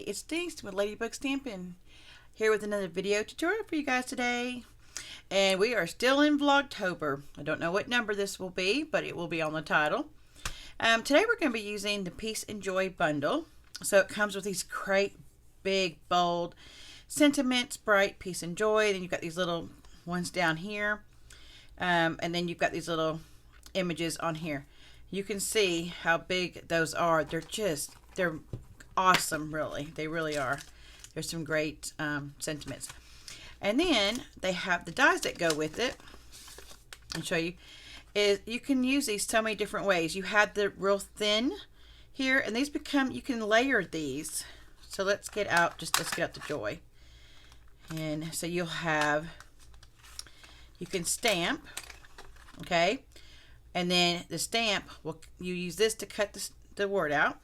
Hi, it's Denise with Ladybug Stampin, here with another video tutorial for you guys today. And we are still in Vlogtober. I don't know what number this will be, but it will be on the title. Today we're going to be using the Peace and Joy bundle. So it comes with these great, big, bold sentiments, bright peace and joy. Then you've got these little ones down here. And then you've got these little images on here. You can see how big those are. They're awesome, really. They really are. There's some great sentiments. And then they have the dies that go with it. I'll show you. You can use these so many different ways. You have the real thin here, and these you can layer these. So let's get out the joy. And so you can stamp, okay? And then the stamp, you use this to cut the word out.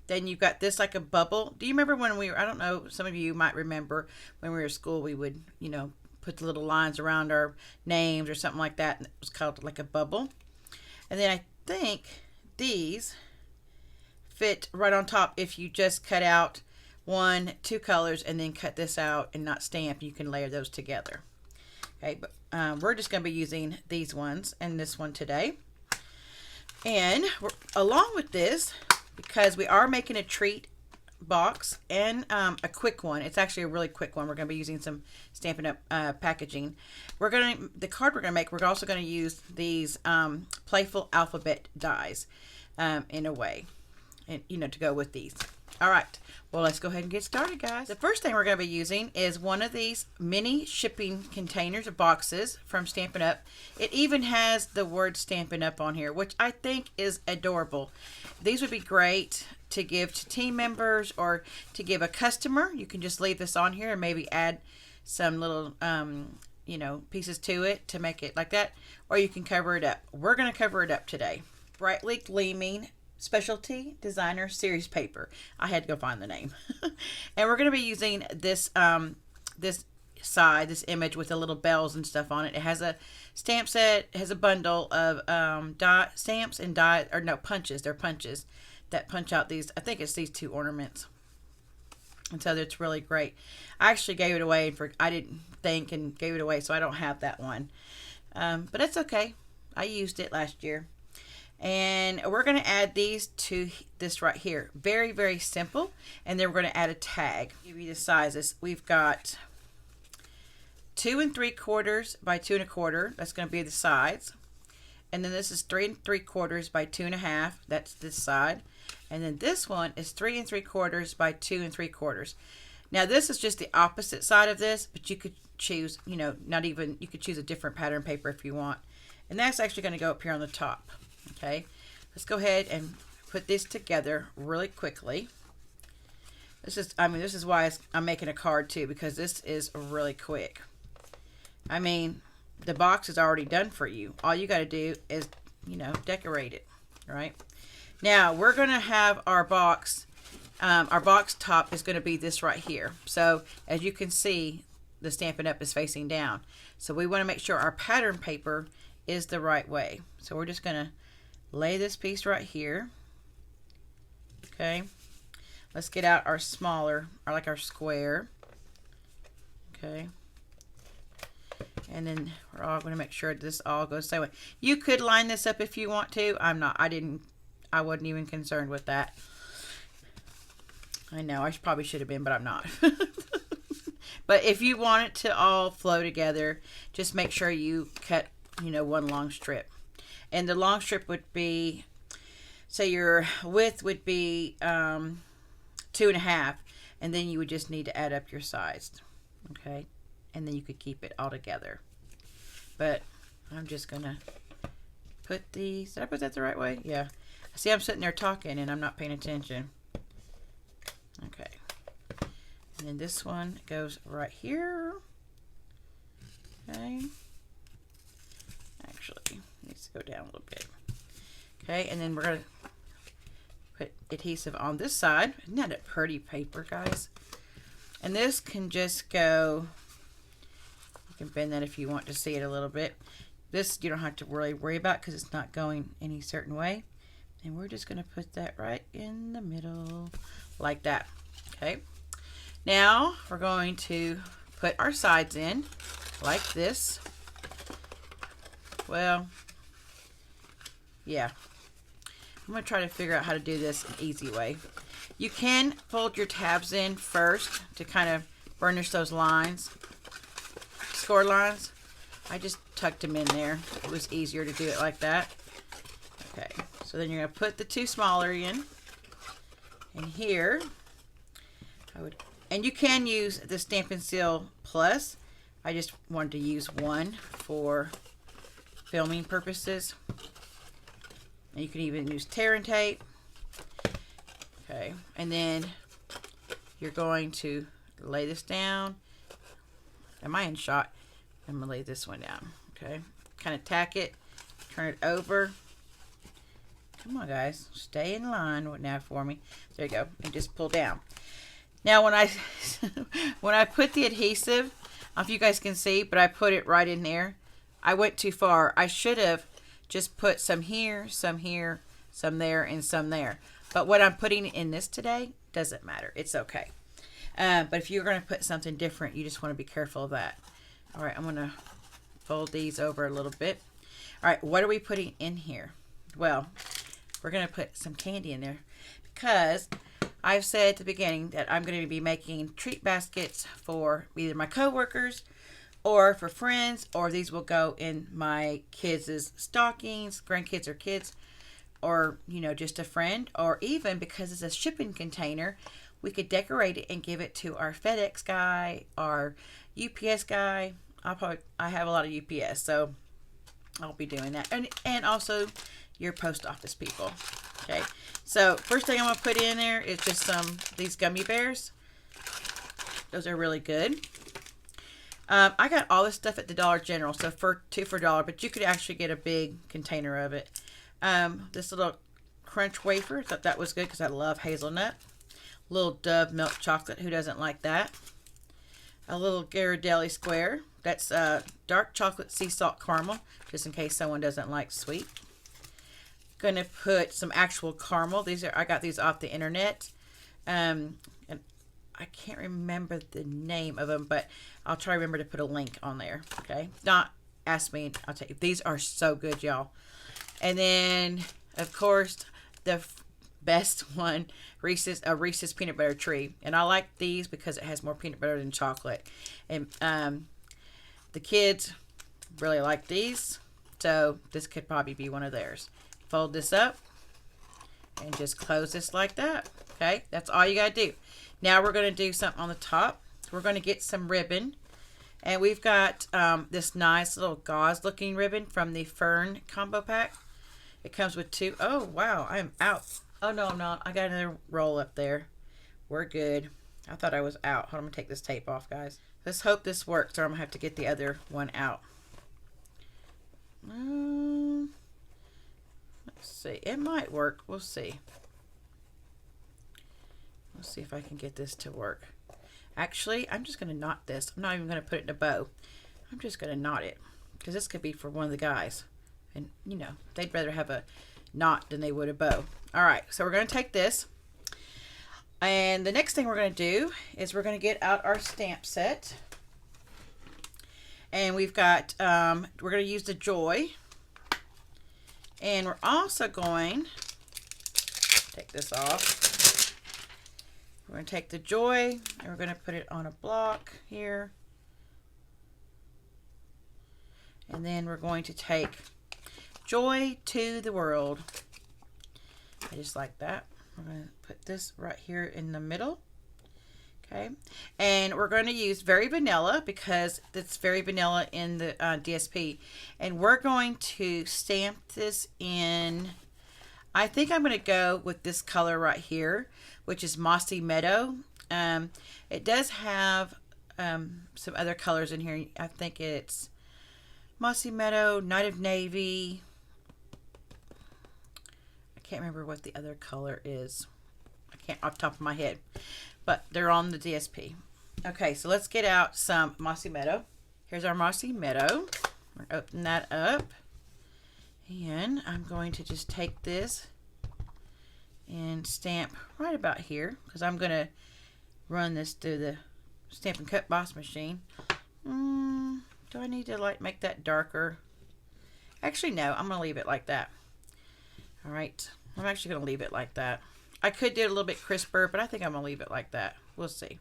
Then you've got this like a bubble. Do you remember when I don't know, some of you might remember when we were at school, we would, put the little lines around our names or something like that. And it was called like a bubble. And then I think these fit right on top if you just cut out two colors and then cut this out and not stamp. You can layer those together. Okay, but we're just going to be using these ones and this one today. And along with this, because we are making a treat box and a quick one. It's actually a really quick one. We're going to be using some Stampin' Up packaging. The card we're going to make, we're also going to use these playful alphabet dies in a way, and to go with these. All right, well, let's go ahead and get started, guys. The first thing we're going to be using is one of these mini shipping containers or boxes from Stampin' Up. It even has the word Stampin' Up on here, which I think is adorable. These would be great to give to team members or to give a customer. You can just leave this on here and maybe add some little, pieces to it to make it like that. Or you can cover it up. We're going to cover it up today. Brightly Gleaming Specialty Designer Series Paper. I had to go find the name. And we're going to be using this this image with the little bells and stuff on it. It has a stamp set. It has a bundle of stamps and punches. They're punches that punch out these. I think it's these two ornaments. And so it's really great. I actually gave it away I didn't think and gave it away, so I don't have that one. But that's okay. I used it last year. And we're going to add these to this right here. Very, very simple. And then we're going to add a tag. Give you the sizes. We've got 2 3/4 by 2 1/4. That's going to be the sides. And then this is 3 3/4 by 2 1/2. That's this side. And then this one is 3 3/4 by 2 3/4. Now this is just the opposite side of this, but you could choose, you could choose a different pattern paper if you want. And that's actually going to go up here on the top. Okay, let's go ahead and put this together really quickly. This is why I'm making a card too, because this is really quick. The box is already done for you. All you got to do is, decorate it, right? Now, we're going to have our box top is going to be this right here. So, as you can see, the Stampin' Up is facing down. So, we want to make sure our pattern paper is the right way. So, we're just going to lay this piece right here. Okay. Let's get out our smaller, or our square. Okay. And then we're all going to make sure this all goes the same way. You could line this up if you want to. I wasn't even concerned with that. I know, I probably should have been, but I'm not. But if you want it to all flow together, just make sure you cut, one long strip. And the long strip would be, so your width would be 2 1/2. And then you would just need to add up your sides. Okay. And then you could keep it all together. But I'm just going to put these. Did I put that the right way? Yeah. See, I'm sitting there talking and I'm not paying attention. Okay. And then this one goes right here. Okay. Actually, it needs to go down a little bit. Okay. And then we're going to put adhesive on this side. Isn't that a pretty paper, guys? And this can just go... You can bend that if you want to see it a little bit. This you don't have to really worry about because it's not going any certain way. And we're just going to put that right in the middle like that. Okay. Now we're going to put our sides in like this. Well, yeah. I'm going to try to figure out how to do this an easy way. You can fold your tabs in first to kind of burnish those lines, score lines. I just tucked them in there. It was easier to do it like that. Okay, so then you're going to put the two smaller in. And here, and you can use the Stampin' Seal Plus. I just wanted to use one for filming purposes. And you can even use tear and tape. Okay, and then you're going to lay this down. Am I in shot? I'm going to lay this one down. Okay, kind of tack it, turn it over. Come on, guys, stay in line now for me. There you go, and just pull down. Now, when I when I put the adhesive, I don't know if you guys can see, but I put it right in there. I went too far. I should have just put some here, some there, and some there. But what I'm putting in this today doesn't matter. It's okay. But if you're going to put something different, you just want to be careful of that. All right, I'm going to fold these over a little bit. All right, what are we putting in here? Well, we're going to put some candy in there because I've said at the beginning that I'm going to be making treat baskets for either my coworkers or for friends, or these will go in my kids' stockings, grandkids or kids, or, you know, just a friend, or even because it's a shipping container, we could decorate it and give it to our FedEx guy, our UPS guy. I have a lot of UPS, so I'll be doing that. And also your post office people. Okay, so first thing I'm going to put in there is just these gummy bears. Those are really good. I got all this stuff at the Dollar General, so for $2 for $1, but you could actually get a big container of it. This little crunch wafer, thought that was good because I love hazelnut. Little Dove milk chocolate, who doesn't like that? A little Ghirardelli square. That's dark chocolate sea salt caramel, just in case someone doesn't like sweet. Gonna put some actual caramel. I got these off the internet. And I can't remember the name of them, but I'll try to remember to put a link on there. Okay, not ask me. I'll tell you. These are so good, y'all. And then, of course, the best one, a Reese's peanut butter tree. And I like these because it has more peanut butter than chocolate. And the kids really like these, so this could probably be one of theirs. Fold this up and just close this like that. Okay, that's all you gotta do. Now we're going to do something on the top. We're going to get some ribbon. And we've got this nice little gauze looking ribbon from the Fern combo pack. It comes with two. Oh, wow. I am out. Oh, no, I'm not. I got another roll up there. We're good. I thought I was out. Hold on, I'm going to take this tape off, guys. Let's hope this works, or I'm going to have to get the other one out. Let's see. It might work. We'll see. Let's see if I can get this to work. Actually, I'm just going to knot this. I'm not even going to put it in a bow. I'm just going to knot it because this could be for one of the guys. And, you know, they'd rather have a knot than they would a bow. All right, so we're going to take this. And the next thing we're going to do is we're going to get out our stamp set. And we've got, we're going to use the Joy. And we're also going to take this off. We're going to take the Joy and we're going to put it on a block here. And then we're going to take Joy to the World. I just like that. We're going to put this right here in the middle. Okay. And we're going to use Very Vanilla because it's Very Vanilla in the DSP. And we're going to stamp this in, I think I'm going to go with this color right here, which is Mossy Meadow. It does have some other colors in here. I think it's Mossy Meadow, Night of Navy. I can't remember what the other color is. I can't off the top of my head. But they're on the DSP. Okay, so let's get out some Mossy Meadow. Here's our Mossy Meadow. We're going to open that up. And I'm going to just take this and stamp right about here because I'm going to run this through the Stampin' Cut Boss machine. Do I need to like make that darker? Actually, no, I'm going to leave it like that. All right, I'm actually going to leave it like that. I could do it a little bit crisper, but I think I'm going to leave it like that. We'll see.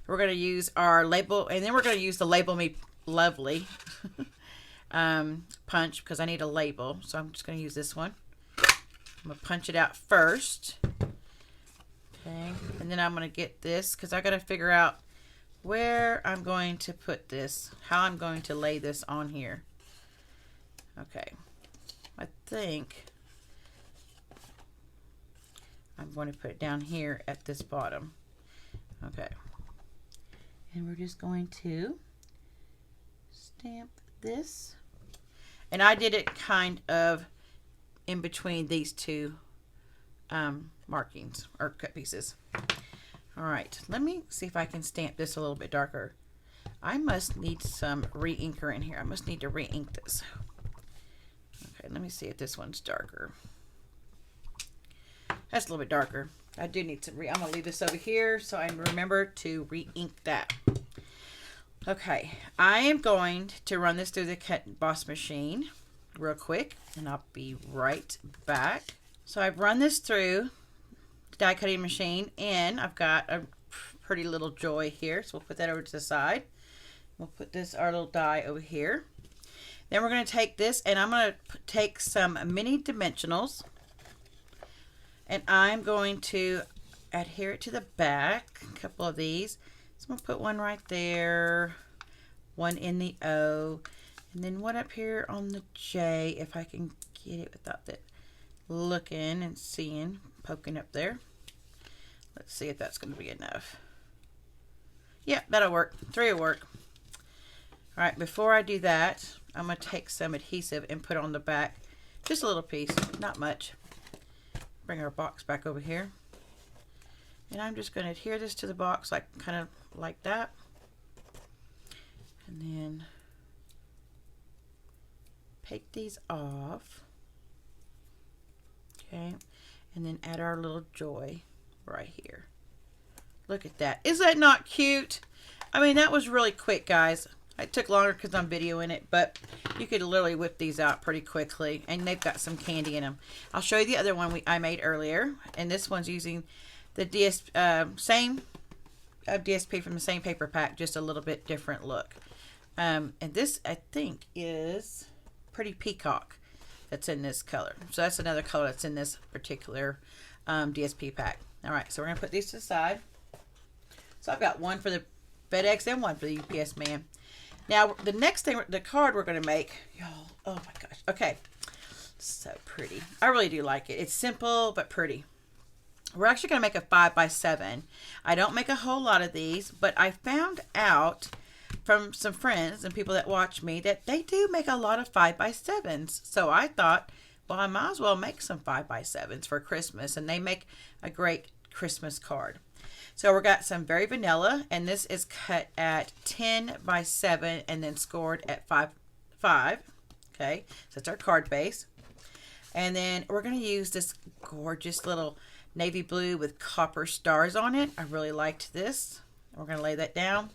We're going to use our label, and then we're going to use the Label Me Lovely punch because I need a label. So I'm just going to use this one. I'm going to punch it out first. Okay, and then I'm going to get this because I got to figure out where I'm going to put this, how I'm going to lay this on here. Okay, I think I'm going to put it down here at this bottom. Okay, and we're just going to stamp this. And I did it kind of in between these two markings or cut pieces. All right, let me see if I can stamp this a little bit darker. I must need some re-inker in here. I must need to re-ink this. Okay, let me see if this one's darker. That's a little bit darker. I do need to I'm gonna leave this over here so I remember to re-ink that. Okay, I am going to run this through the Cut Boss machine real quick, and I'll be right back. So I've run this through the die cutting machine, and I've got a pretty little joy here. So we'll put that over to the side. We'll put our little die over here. Then we're going to take this, and I'm going to take some mini dimensionals, and I'm going to adhere it to the back, a couple of these. So I'm going to put one right there, one in the O, and then one up here on the J, if I can get it without that looking and seeing, poking up there. Let's see if that's going to be enough. Yeah, that'll work. 3 will work. All right, before I do that, I'm going to take some adhesive and put on the back. Just a little piece, not much. Bring our box back over here. And I'm just going to adhere this to the box like kind of like that. And then take these off. Okay. And then add our little joy right here. Look at that. Is that not cute? I mean, that was really quick, guys. It took longer because I'm videoing it, but you could literally whip these out pretty quickly, and they've got some candy in them. I'll show you the other one I made earlier, and this one's using the same DSP from the same paper pack, just a little bit different look. And this, I think, is Pretty Peacock that's in this color. So that's another color that's in this particular DSP pack. All right, so we're going to put these to the side. So I've got one for the FedEx and one for the UPS man. Now, the next thing, the card we're going to make, y'all, oh my gosh. Okay, so pretty. I really do like it. It's simple, but pretty. We're actually going to make a 5x7. I don't make a whole lot of these, but I found out from some friends and people that watch me that they do make a lot of 5x7s. So I thought, well, I might as well make some 5x7s for Christmas, and they make a great Christmas card. So we got some very vanilla, and this is cut at 10x7 and then scored at 5. Okay, so that's our card base. And then we're going to use this gorgeous little navy blue with copper stars on it. I really liked this. We're going to lay that down.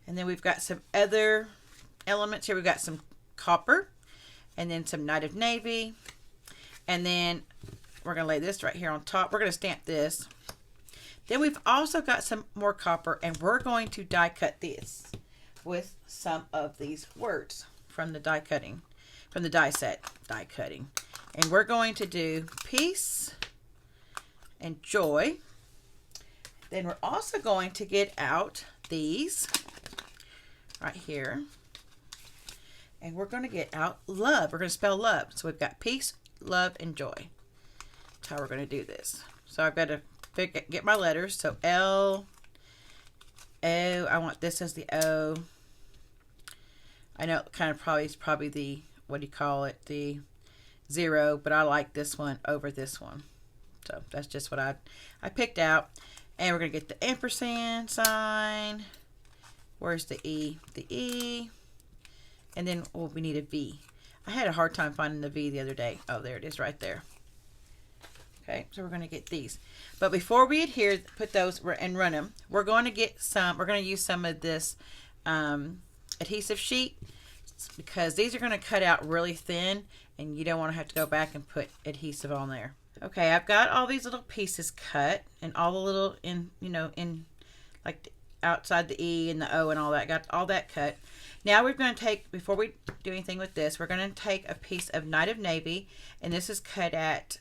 And then we've got some other elements here. We've got some copper and then some Night of Navy. And then we're going to lay this right here on top. We're going to stamp this. Then we've also got some more copper, and we're going to die cut this with some of these words from the die cutting, from the die set, die cutting. And we're going to do peace and joy. Then we're also going to get out these right here. And we're going to get out love. We're going to spell love. So we've got peace, love, and joy. That's how we're going to do this. So I've got to get my letters. So L, O, I want this as the O. I know it kind of probably the, what do you call it, the 0, but I like this one over this one. So that's just what I picked out. And we're going to get the ampersand sign. Where's the E? The E. And then, oh, we need a V. I had a hard time finding the V the other day. Oh, there it is right there. Okay, so we're going to get these. But before we adhere, put those and run them, we're going to get some, we're going to use some of this adhesive sheet, because these are going to cut out really thin and you don't want to have to go back and put adhesive on there. Okay, I've got all these little pieces cut and all the little in like outside the E and the O and all that, got all that cut. Now we're going to take, before we do anything with this, we're going to take a piece of Night of Navy, and this is cut at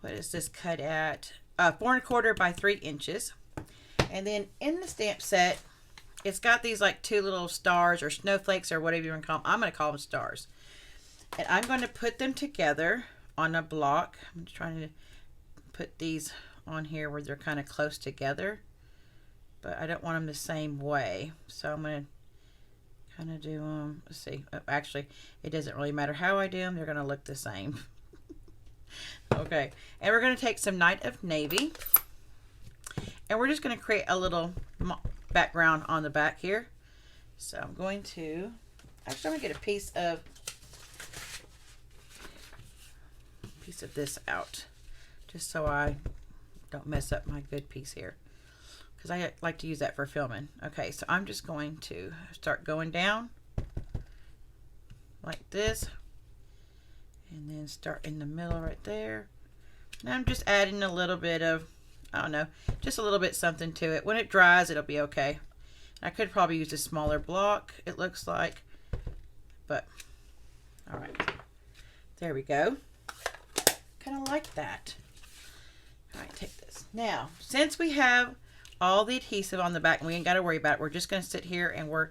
what is this cut at 4 1/4 by 3 inches. And then in the stamp set, it's got these like 2 little stars or snowflakes or whatever you want to call them. I'm going to call them stars. And I'm going to put them together on a block. I'm just trying to put these on here where they're kind of close together, but I don't want them the same way. So I'm going to kind of do them. Let's see. Actually, it doesn't really matter how I do them. They're going to look the same. Okay. And we're going to take some Night of Navy, and we're just going to create a little background on the back here. So I'm going to, actually I'm going to get a piece of this out, just so I don't mess up my good piece here, because I like to use that for filming. Okay, so I'm just going to start going down like this, and then start in the middle right there. And I'm just adding a little bit of, I don't know, just a little bit something to it. When it dries, it'll be okay. I could probably use a smaller block, it looks like, but all right, there we go. Kind of like that. All right, take this. Now, since we have all the adhesive on the back and we ain't got to worry about it, we're just going to sit here and we're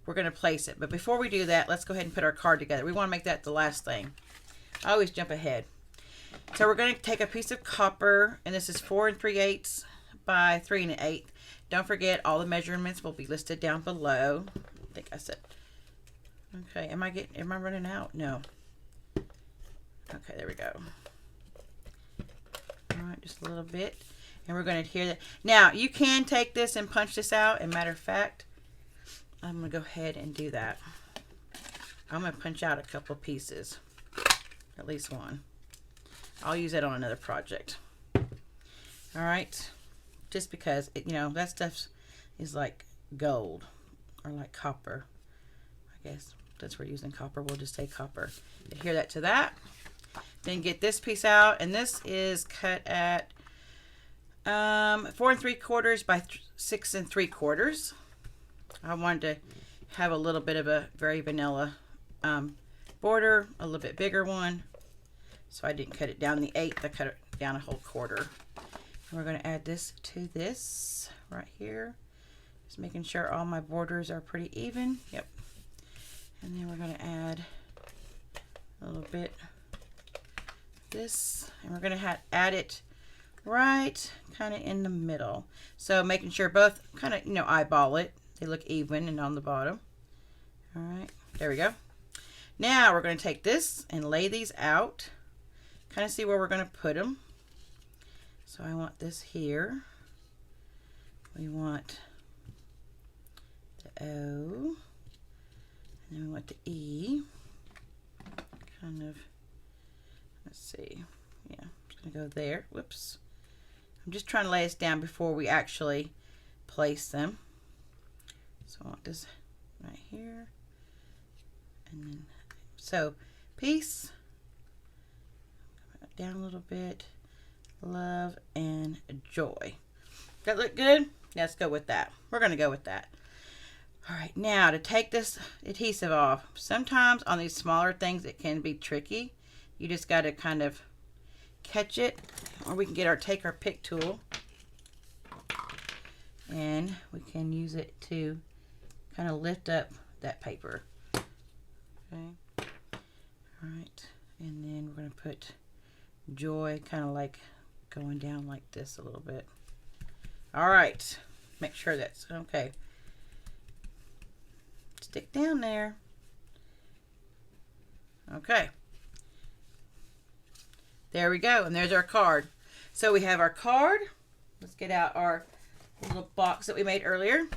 going to place it. But before we do that, let's go ahead and put our card together. We want to make that the last thing. I always jump ahead. So we're going to take a piece of copper, and this is 4 3/8 by 3 1/8. Don't forget, all the measurements will be listed down below. I think I said. Okay, am I running out? No. Okay, there we go. All right, just a little bit, and we're going to adhere that. Now you can take this and punch this out, and matter of fact, I'm going to go ahead and do that. I'm going to punch out a couple pieces, at least one. I'll use that on another project. All right, just because that stuff is like gold or like copper. I guess that's we're using copper. We'll just say copper. Adhere that to that. Then get this piece out, and this is cut at 4 3/4 by 6 3/4. I wanted to have a little bit of a very vanilla border, a little bit bigger one, so I didn't cut it down in the 1/8. I cut it down a whole quarter. And we're going to add this to this right here, just making sure all my borders are pretty even. Yep. And then we're going to add a little bit this, and we're going to add it right kind of in the middle, so making sure both kind of eyeball it, they look even and on the bottom. All right, there we go. Now we're going to take this and lay these out, kind of see where we're going to put them. So I want this here, we want the O, and then we want the E, kind of. Let's see. Yeah, I'm just going to go there. Whoops. I'm just trying to lay this down before we actually place them. So I want this right here. And then, so, peace. Down a little bit. Love and joy. That look good? Let's go with that. We're going to go with that. All right, now to take this adhesive off. Sometimes on these smaller things it can be tricky. You just got to kind of catch it, or we can take our pick tool and we can use it to kind of lift up that paper. Okay. All right. And then we're going to put joy kind of like going down like this a little bit. All right. Make sure that's okay. Stick down there. Okay. There we go, and there's our card. So we have our card. Let's get out our little box that we made earlier,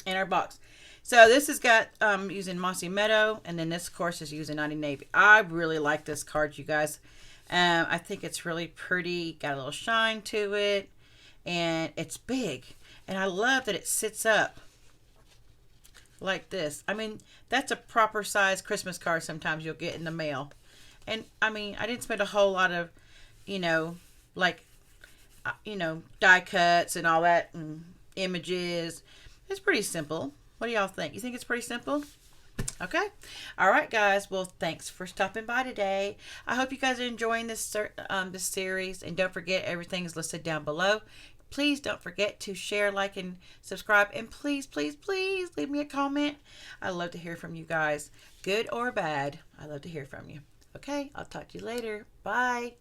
and our box. So this has got using Mossy Meadow, and then this, of course, is using Night of Navy. I really like this card, you guys. I think it's really pretty, got a little shine to it, and it's big. And I love that it sits up like this. I mean, that's a proper size Christmas card sometimes you'll get in the mail. And I mean, I didn't spend a whole lot of, like, die cuts and all that and images. It's pretty simple. What do y'all think? You think it's pretty simple? Okay. All right, guys. Well, thanks for stopping by today. I hope you guys are enjoying this series. And don't forget, everything's listed down below. Please don't forget to share, like, and subscribe. And please, please, please leave me a comment. I love to hear from you guys. Good or bad. I love to hear from you. Okay. I'll talk to you later. Bye.